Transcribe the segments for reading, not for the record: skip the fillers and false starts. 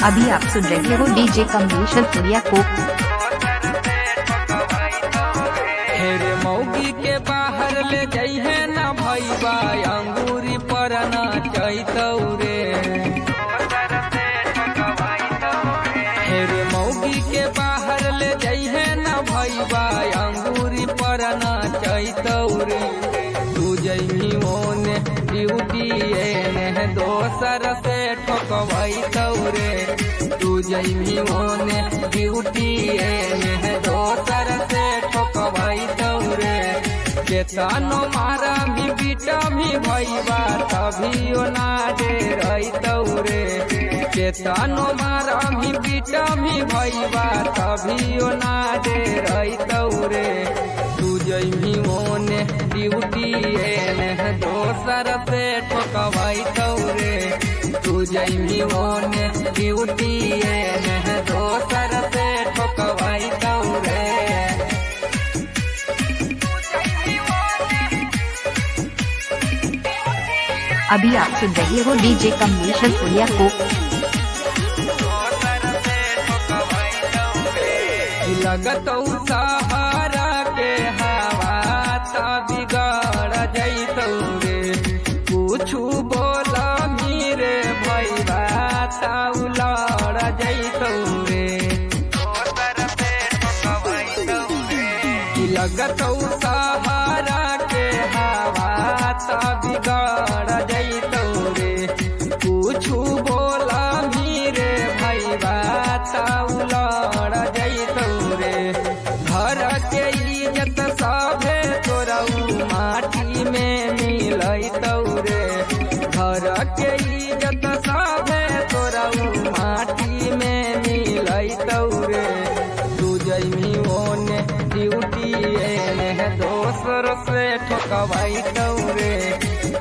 अभी आप सुन रहे हो डीजे कमलेश सूर्या को। हेरे मौगी के बाहर ले जइहे ना भईबा अंगूरी पर ना चैतौरे। हेरे मौगी के बाहर ले जइहे ना भईबा अंगूरी पर ना चैतौरे। तू जइही ओने ड्यूटी एने दोसर से ठोकवई तौरे। तू जइही ओने ड्यूटी एने दोसर से ठोकवई तौरे। केतनो मारा भी बीटा भी भईबा तभियो ना डेरई तौरे। केतनो मारा भी बीटा भी भईबा तभियो ना डेरई तौरे। तू जइही ओने ड्यूटी एने दोसर से ठोकवई तौरे। तू जइही ओने ड्यूटी एने दोसर से ठोकवई तौरे। अभी आप सुन रहे हो डीजे कमलेश सूर्या को। लगतौ सहारा के हवा ता बिगड़ जैतौ रे। कुछु बोला मीरे भईबा ता उलड़ जैतौ रे। लगतौ सहारा के हवा ता बिगड़ जैतौ रे। कुछु बोला मीरे भईबा ता उलड़ जैतौ रे। घर के इज्जत सभे तोरऊ माटी में मिलतौ रे। घर के इज्जत सभे तोरऊ माटी में मिलतौ रे। तू जइही ओने ड्यूटी एने दोसर से ठोकवई तौरे।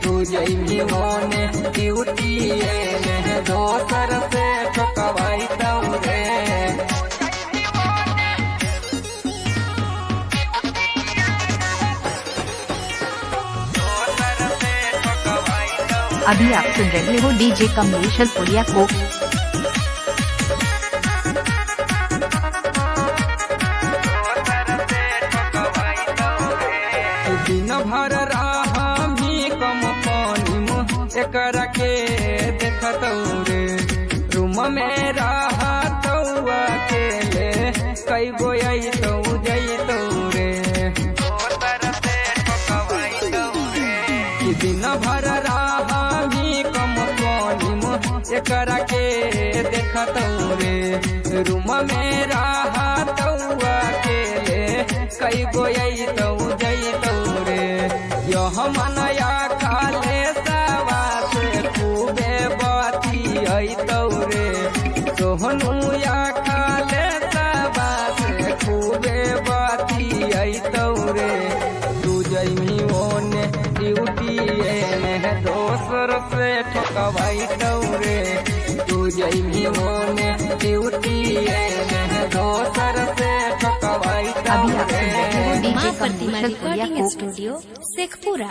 तू जइही ओने ड्यूटी एने दोसर से ठोकवई तौरे। अभी आप सुन रहे हो डीजे कमलेश सूर्या को। दिन भर रहा भी कम पानी मुँह एकरा के देखतौ रे। रूम में रहतौ अकेले कई गो अइतौ जइतौ रे। दिन भर रहा भी कम पानी मुँह एकरा के देखतौ रे। रूम में रहतौ अकेले कई गो अइतौ जइतौ रे। यह मनया खाले सवा से खूबे बाती अइतौ रे। सोहनु या खाले सवा से खूबे बाती अइतौ रे। तू जइही ओने ड्यूटी एने दोसर से ठोकवई तौरे। तू जइही ओने ड्यूटी एने दोसर से ठोकवई अभी आप सुन रहे हो तौरे। डीजे कमलेश सूर्या को। स्टूडियो शेखपुरा।